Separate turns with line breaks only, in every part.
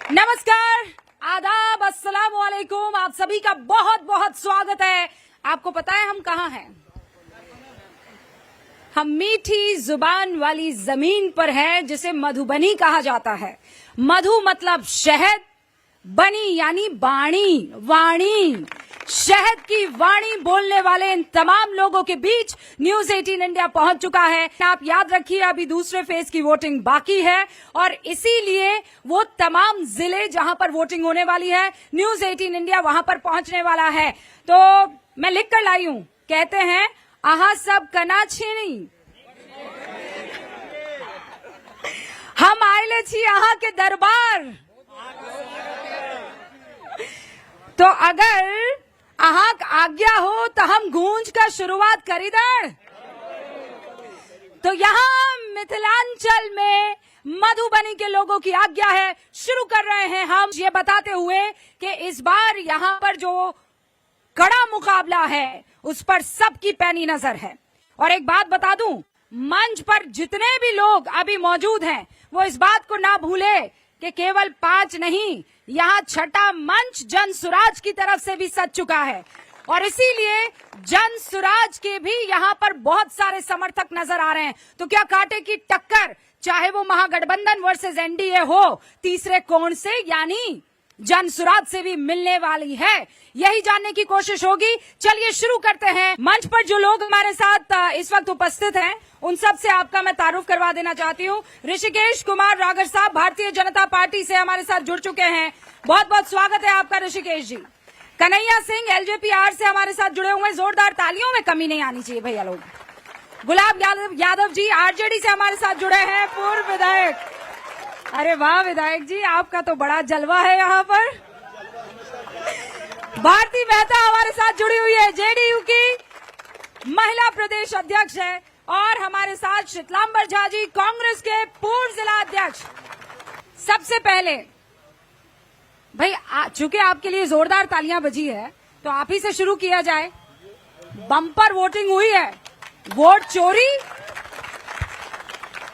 नमस्कार, आदाब, अस्सलाम वालेकुम। आप सभी का बहुत बहुत स्वागत है। आपको पता है हम कहाँ हैं? हम मीठी जुबान वाली जमीन पर हैं जिसे मधुबनी कहा जाता है। मधु मतलब शहद, बनी यानी बाणी, वाणी। शहद की वाणी बोलने वाले इन तमाम लोगों के बीच न्यूज 18 इंडिया पहुंच चुका है। आप याद रखिए, अभी दूसरे फेज की वोटिंग बाकी है और इसीलिए वो तमाम जिले जहां पर वोटिंग होने वाली है, न्यूज 18 इंडिया वहां पर पहुंचने वाला है। तो मैं लिख कर लाई हूं, कहते हैं आहा सब कना छीनी, हम आयले छी आहा के दरबार। तो अगर आहाक आज्ञा हो तो हम गूंज का शुरुआत करी दड़। तो यहाँ मिथिलांचल में मधुबनी के लोगों की आज्ञा है, शुरू कर रहे हैं हम ये बताते हुए कि इस बार यहाँ पर जो कड़ा मुकाबला है उस पर सबकी पैनी नजर है। और एक बात बता दूं, मंच पर जितने भी लोग अभी मौजूद हैं वो इस बात को ना भूले कि केवल 5 नहीं, यहाँ छठा मंच जन सुराज की तरफ से भी सज चुका है और इसीलिए जन सुराज के भी यहाँ पर बहुत सारे समर्थक नजर आ रहे हैं। तो क्या कांटे की टक्कर, चाहे वो महागठबंधन वर्सेस एनडीए हो, तीसरे कोण से यानी जन सुराज से भी मिलने वाली है, यही जानने की कोशिश होगी। चलिए शुरू करते हैं। मंच पर जो लोग हमारे साथ इस वक्त उपस्थित हैं उन सब से आपका मैं तारुफ करवा देना चाहती हूँ। ऋषिकेश कुमार रागर साहब भारतीय जनता पार्टी से हमारे साथ जुड़ चुके हैं, बहुत बहुत स्वागत है आपका ऋषिकेश जी। कन्हैया सिंह एलजेपीआर से हमारे साथ जुड़े हुए, जोरदार तालियों में कमी नहीं आनी चाहिए भैया लोग। गुलाब यादव जी आरजेडी से हमारे साथ जुड़े हैं, पूर्व विधायक। अरे वाह विधायक जी, आपका तो बड़ा जलवा है यहाँ पर। भारती मेहता हमारे साथ जुड़ी हुई है, जेडीयू की महिला प्रदेश अध्यक्ष है। और हमारे साथ शीतलांबर झा जी, कांग्रेस के पूर्व जिला अध्यक्ष। सबसे पहले भाई, चूंकि आपके लिए जोरदार तालियां बजी है तो आप ही से शुरू किया जाए। बम्पर वोटिंग हुई है, वोट चोरी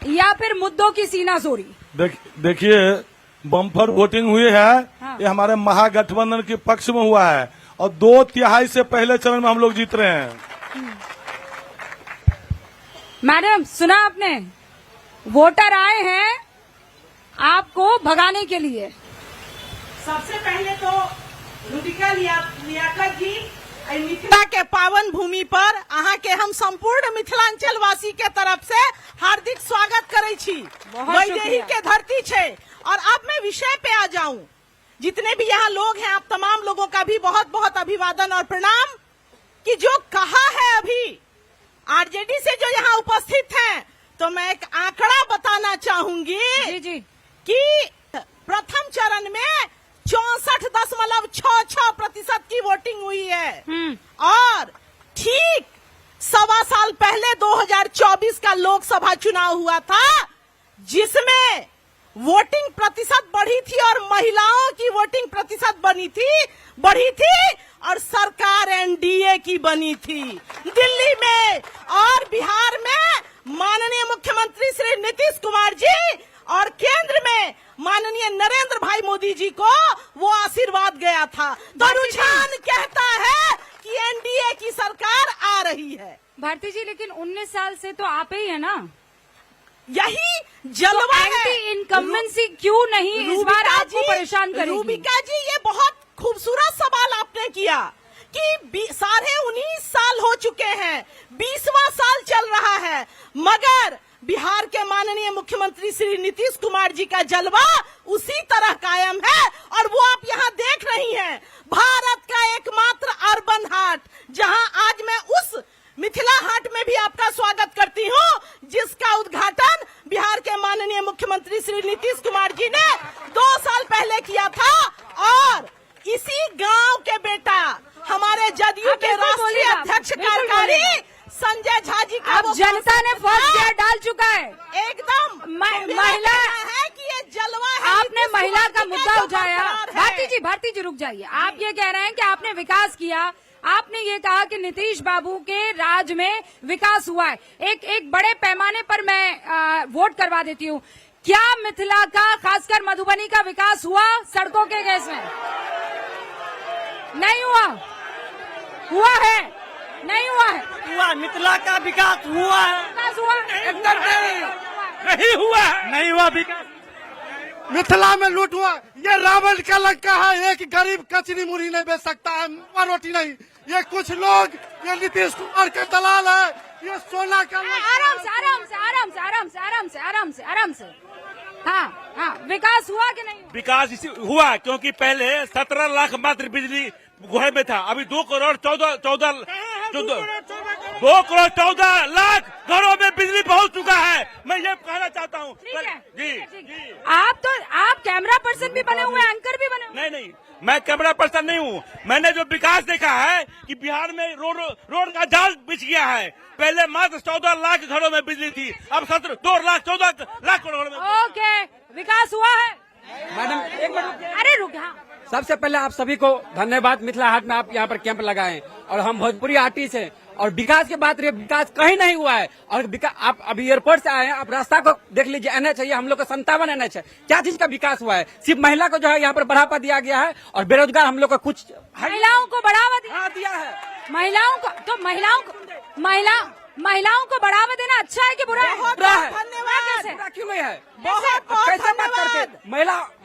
या फिर मुद्दों की सीनाजोरी?
देखिए, बम्पर वोटिंग हुई है।
हाँ।
ये हमारे महागठबंधन के पक्ष में हुआ है और 2/3 से पहले चरण में हम लोग जीत रहे हैं।
मैडम सुना आपने, वोटर आए हैं आपको भगाने के लिए।
सबसे पहले तो रुदिका लियाकत जी, मिथिला के पावन भूमि पर अहाँ के हम संपूर्ण मिथिलांचल वासी के तरफ से हार्दिक स्वागत करे छी। वैदेही के धरती छे। और अब मैं विषय पे आ जाऊं। जितने भी यहाँ लोग हैं, आप तमाम लोगों का भी बहुत बहुत अभिवादन और प्रणाम। कि जो कहा है अभी आरजेडी से जो यहाँ उपस्थित हैं, तो मैं एक आंकड़ा बताना चाहूंगी।
जी। कि
प्रथम चरण में 64.66% की वोटिंग हुई है। और ठीक 1.25 साल पहले 2024 का लोकसभा चुनाव हुआ था, जिसमें वोटिंग प्रतिशत बढ़ी थी और महिलाओं की वोटिंग प्रतिशत बढ़ी थी और सरकार एनडीए की बनी थी। दिल्ली में और बिहार में माननीय मुख्यमंत्री श्री नीतीश कुमार जी और केंद्र में माननीय नरेंद्र भाई मोदी जी को वो आशीर्वाद गया था। तो रुझान कहता है कि एनडीए की सरकार आ रही है।
भारती जी, लेकिन 19 साल से तो आप ही है ना,
यही जलवा है।
एंटी इनकम्बेंसी क्यों नहीं इस बार आपको परेशान करेगी?
रूबिका जी, ये बहुत खूबसूरत सवाल आपने किया कि 19.5 साल हो चुके हैं, 20वां साल चल रहा है, मगर बिहार के माननीय मुख्यमंत्री श्री नीतीश कुमार जी का जलवा उसी तरह कायम है। और वो आप यहाँ देख रही हैं, भारत का एकमात्र अर्बन हाट, जहाँ आज मैं उस मिथिला हाट में भी आपका स्वागत करती हूँ, जिसका उद्घाटन बिहार के माननीय मुख्यमंत्री श्री नीतीश कुमार जी ने 2 साल पहले किया था। और इसी गांव के बेटा, हमारे जदयू के राष्ट्रीय अध्यक्ष कार्यकारी संजय झा जी का,
अब जनता ने फर्स्ट गियर डाल चुका है।
एकदम
महिला
है कि ये जलवा है।
आपने महिला का मुद्दा उठाया। भारती जी रुक जाइए। आप ये कह रहे हैं कि आपने विकास किया, आपने ये कहा कि नीतीश बाबू के राज में विकास हुआ है। एक बड़े पैमाने पर मैं वोट करवा देती हूँ। क्या मिथिला का खासकर मधुबनी का विकास हुआ सड़कों के केस में? नहीं हुआ? हुआ है? नहीं हुआ है?
हुआ, मिथिला का विकास हुआ है।
विकास हुआ?
एकदम नहीं हुआ है। नहीं हुआ विकास।
मिथिला में लूट हुआ। ये रावण का लंका है। एक गरीब कचरी मुड़ी नहीं बेच सकता है, मुआ रोटी नहीं। ये कुछ लोग, ये नीतीश कुमार के दलाल है। ये सोना का
आराम से आराम से आराम से आराम से आराम से आराम से आराम से। हाँ हाँ, विकास हुआ कि नहीं हुआ?
विकास इसी हुआ क्योंकि पहले 17 लाख मात्र बिजली गुहे में था, अभी 2 करोड़ 14 लाख घरों में बिजली पहुंच चुका है। मैं ये कहना चाहता हूँ।
ठीक है,
जी
ठीक है। आप कैमरा पर्सन भी बने हुए हैं, एंकर भी बने हुए हैं।
नहीं, मैं कैमरा पर्सन नहीं हूँ। मैंने जो विकास देखा है कि बिहार में रोड का जाल बिछ गया है। पहले मात्र 14 लाख घरों में बिजली थी, अब 14 लाख घरों में।
ओके, विकास हुआ है?
मैडम एक मिनट,
अरे रुक, हाँ।
सबसे पहले आप सभी को धन्यवाद। मिथिला हाट में आप यहाँ पर कैंप लगाए और हम भोजपुरी आर्टिस्ट हैं। और विकास की बात रही, विकास कहीं नहीं हुआ है। और आप अभी एयरपोर्ट से आए हैं, आप रास्ता को देख लीजिए। एनएच है, हम लोग का 57 एनएच है। क्या चीज का विकास हुआ है? सिर्फ महिला को जो है यहाँ पर बढ़ावा दिया गया है और बेरोजगार हम लोग का कुछ
महिलाओं को बढ़ावा
दिया है।
महिलाओं को बढ़ावा देना अच्छा है कि बुरा है?
बुरा है।
धन्यवाद।
बुरा क्यों नहीं है?
बहुत
कैसे बात
धन्यवाद।
करके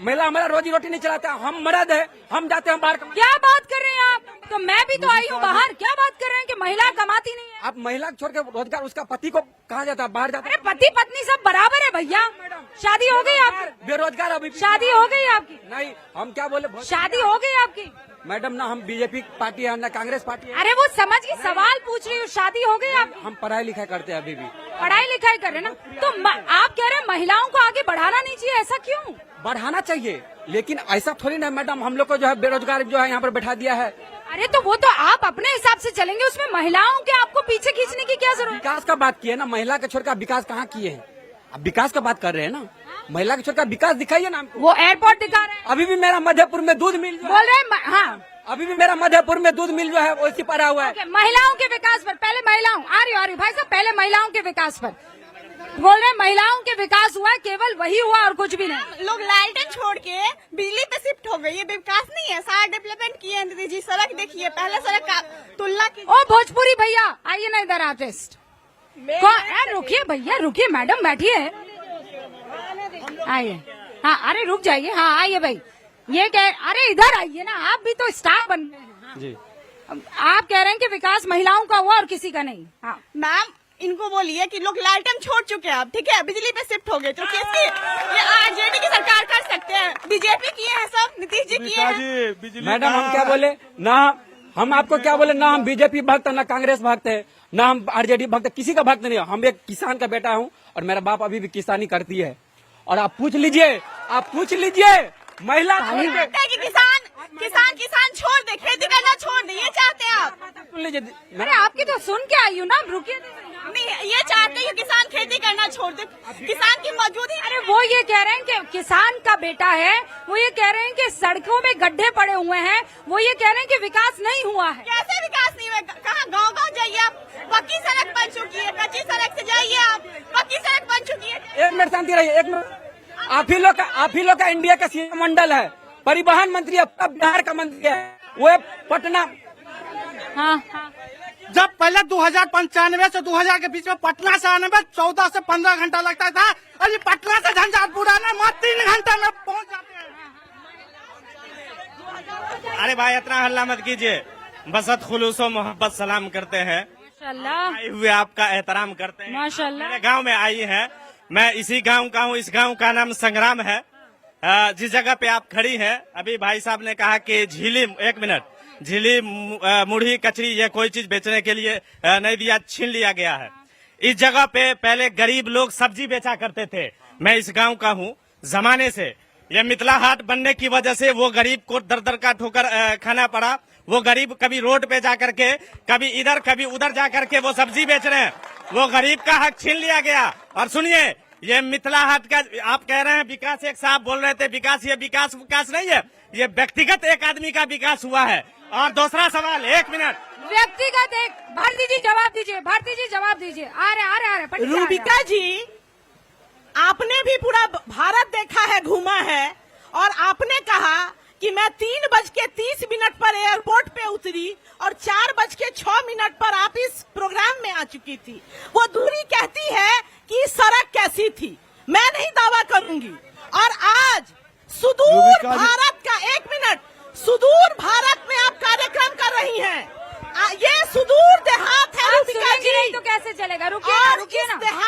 महिला हमारा रोजी रोटी नहीं चलाता। हम मर्द है, हम जाते हैं बाहर।
क्या बात कर रहे हैं आप? तो मैं भी तो आई हूँ बाहर। क्या बात कर रहे हैं कि महिला कमाती नहीं है?
आप महिला छोड़ के रोजगार उसका पति को कहा जाता है, बाहर जाता
अरे पति पत्नी सब बराबर है भैया। शादी हो गई आपकी?
बेरोजगार अभी
शादी हो गई आपकी?
नहीं, हम क्या बोले,
शादी हो गई आपकी?
मैडम ना हम बीजेपी पार्टी है ना कांग्रेस पार्टी है।
अरे वो समझ के सवाल पूछ रही हूँ। शादी हो गई आपकी?
हम पढ़ाई लिखाई करते हैं अभी भी।
पढ़ाई लिखाई कर रहे हैं ना, तो आप कह रहे हैं महिलाओं को आगे बढ़ाना नहीं चाहिए, ऐसा क्यों?
बढ़ाना चाहिए, लेकिन ऐसा थोड़ी ना मैडम। हम लोग को जो है बेरोजगार जो है यहाँ पर बैठा दिया है।
अरे तो वो तो आप अपने हिसाब से चलेंगे, उसमें महिलाओं के आपको पीछे खींचने की क्या जरूरत?
विकास का बात किए ना, महिला के छोड़कर विकास कहाँ किए हैं? अब विकास का बात कर रहे हैं ना, महिला के छोड़कर विकास दिखाइए ना हमको।
वो एयरपोर्ट दिखा रहे हैं,
अभी भी मेरा मध्यपुर में दूध मिल
बोल रहे हैं हाँ।
अभी भी मेरा मध्यपुर में दूध मिल जो है वो पड़ा हुआ है।
महिलाओं के विकास पर पहले महिलाओं आ रही भाई साहब, पहले महिलाओं के विकास पर बोल रहे हैं। महिलाओं के विकास हुआ, केवल वही हुआ और कुछ भी नहीं।
लोग लालटेन छोड़ के बिजली पे शिफ्ट हो गए, ये विकास नहीं है। सारा डेवलपमेंट किए हैं दीदी जी। सड़क देखिए, पहले सड़क का तुलना की।
ओ भोजपुरी भैया आइए ना इधर, आर्टिस्ट रुकिए भैया, रुकिए मैडम, बैठिए, आइए। हाँ अरे रुक जाइए, हाँ आइए भाई। ये कह, अरे इधर आइए ना, आप भी तो स्टाफ बन गए हैं।
जी,
आप कह रहे हैं कि विकास महिलाओं का हुआ और किसी का नहीं। हाँ
मैम, इनको बोलिए कि लोग लालटेन छोड़ चुके हैं अब, ठीक है, बिजली पे शिफ्ट हो गए। तो किसकी, ये आरजेडी की सरकार कर सकते हैं, बीजेपी किए हैं सब, नीतीश जी किए हैं।
मैडम हम क्या बोले ना, हम आपको क्या बोले ना, हम बीजेपी भक्त है ना कांग्रेस भक्त है ना हम आरजेडी भक्त है, किसी का भक्त नहीं है। हम एक किसान का बेटा हूँ और मेरा बाप अभी भी किसानी करती है। और आप पूछ लीजिए महिला
कि किसान छोड़ दे, खेती करना छोड़ दे, ये चाहते हैं आप?
सुन लीजिए।
अरे आपकी तो सुन के आई हूँ ना, रुकिए।
नहीं, ये चाहते हैं कि किसान खेती करना छोड़ दे, किसान की मौजूदगी।
अरे वो ये कह रहे हैं कि किसान का बेटा है, वो ये कह रहे हैं कि सड़कों में गड्ढे पड़े हुए हैं, वो ये कह रहे हैं कि विकास नहीं हुआ है।
कैसे विकास नहीं हुआ? कहाँ गाँव जाइए आप, पक्की सड़क बन चुकी है, कच्ची सड़क से जाइए आप, पक्की सड़क बन चुकी है।
एक मिनट शांति रहिए, एक मिनट। आप ही लोग का इंडिया का सीएम मंडल है, परिवहन मंत्री अब बिहार का मंत्री है, वो पटना।
हाँ
जब पहले 2095 से 2000 के बीच में पटना से आने में 14 से 15 घंटा लगता था, अभी पटना से झंझारपुर आने में 3 घंटे में पहुंच जाते हैं।
अरे भाई इतना हल्ला मत कीजिए, बसत खुलूसो मोहब्बत सलाम करते हैं।
माशाल्लाह,
आए हुए आपका एहतराम करते हैं।
माशाल्लाह।
मेरे गांव में आई है, मैं इसी गांव का हूँ। इस गांव का नाम संग्राम है। जिस जगह पे आप खड़ी हैं, अभी भाई साहब ने कहा कि झीली, एक मिनट, झीली मुढ़ी कचरी ये कोई चीज बेचने के लिए नहीं दिया, छीन लिया गया है। इस जगह पे पहले गरीब लोग सब्जी बेचा करते थे। मैं इस गांव का हूँ जमाने से। ये मिथिला हाट बनने की वजह से वो गरीब को दर दर का ठोकर खाना पड़ा। वो गरीब कभी रोड पे जा करके, कभी इधर कभी उधर जा करके वो सब्जी बेच रहे हैं। वो गरीब का हक छीन लिया गया। और सुनिए, ये मिथिला हाट का आप कह रहे हैं विकास, एक साहब बोल रहे थे विकास, ये विकास नहीं है, ये व्यक्तिगत एक आदमी का विकास हुआ है। और दूसरा सवाल, एक मिनट,
व्यक्तिगत एक, भारती जी जवाब दीजिए, भारती जी जवाब दीजिए। आ रहे
रूबिका जी, आपने भी पूरा भारत देखा है, घूमा है, और आपने कहा कि मैं 3:30 पर एयरपोर्ट पे उतरी और 4:06 पर आप इस प्रोग्राम में आ चुकी थी। वो दूरी कहती है कि सड़क कैसी थी, मैं नहीं दावा करूंगी। और आज सुदूर भारत का, 1 मिनट, सुदूर भारत में आप कार्यक्रम कर रही हैं। ये सुदूर देहात है
आप
रूबिका
सुनेंगी
जी।
नहीं तो कैसे चलेगा? रुकिए ना,
और
रुकिए
इस
ना।
देहात